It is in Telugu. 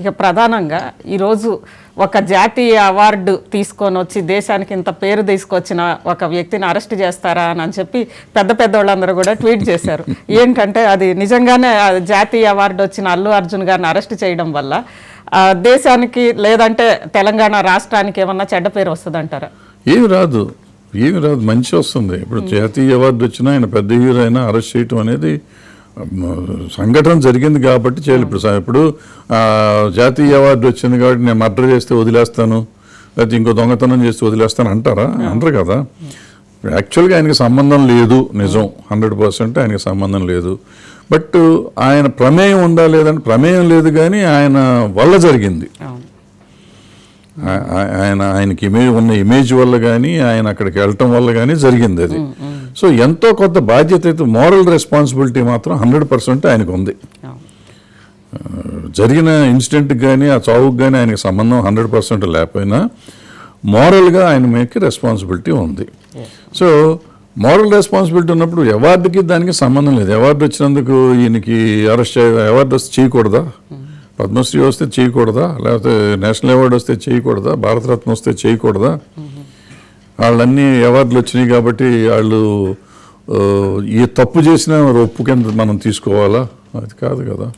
ఇక ప్రధానంగా ఈరోజు ఒక జాతీయ అవార్డు తీసుకొని వచ్చి దేశానికి ఇంత పేరు తీసుకొచ్చిన ఒక వ్యక్తిని అరెస్ట్ చేస్తారా అని చెప్పి పెద్ద వాళ్ళందరూ కూడా ట్వీట్ చేశారు. ఏంటంటే అది నిజంగానే జాతీయ అవార్డు వచ్చిన అల్లు అర్జున్ గారిని అరెస్ట్ చేయడం వల్ల దేశానికి లేదంటే తెలంగాణ రాష్ట్రానికి ఏమన్నా చెడ్డ పేరు వస్తుంది అంటారా? ఏమి రాదు, మంచి వస్తుంది. ఇప్పుడు జాతీయ అవార్డు వచ్చినా ఆయన పెద్ద హీరో అయినా అరెస్ట్ చేయటం అనేది సంఘటన జరిగింది కాబట్టి చేయాలి. ఇప్పుడు జాతీయ అవార్డు వచ్చింది కాబట్టి నేను మర్డర్ చేస్తే వదిలేస్తాను, లేకపోతే ఇంకో దొంగతనం చేస్తే వదిలేస్తాను అంటారా? అనరు కదా. యాక్చువల్గా ఆయనకి సంబంధం లేదు, నిజం 100% ఆయనకి సంబంధం లేదు. బట్ ఆయన ప్రమేయం ఉందా లేదంటే ప్రమేయం లేదు, కానీ ఆయన వల్ల జరిగింది. ఆయనకి ఇమేజ్ వల్ల కానీ ఆయన అక్కడికి వెళ్ళటం వల్ల కానీ జరిగింది అది. సో ఎంతో కొంత బాధ్యత అయితే, మోరల్ రెస్పాన్సిబిలిటీ మాత్రం 100% ఆయనకు ఉంది. జరిగిన ఇన్సిడెంట్కి కానీ ఆ చావుకి కానీ ఆయనకి సంబంధం 100% లేకపోయినా మోరల్గా ఆయన మీదకి రెస్పాన్సిబిలిటీ ఉంది. సో మోరల్ రెస్పాన్సిబిలిటీ ఉన్నప్పుడు అవార్డుకి దానికి సంబంధం లేదు. అవార్డు వచ్చినందుకు ఈయనకి అరెస్ట్ అవార్డు వస్తే చేయకూడదా? పద్మశ్రీ వస్తే చేయకూడదా? లేకపోతే నేషనల్ అవార్డు వస్తే చేయకూడదా? భారతరత్న వస్తే చేయకూడదా? వాళ్ళన్నీ అవార్డులు వచ్చినాయి కాబట్టి వాళ్ళు ఈ తప్పు చేసిన ఒప్పు కింద మనం తీసుకోవాలా? అది కాదు కదా.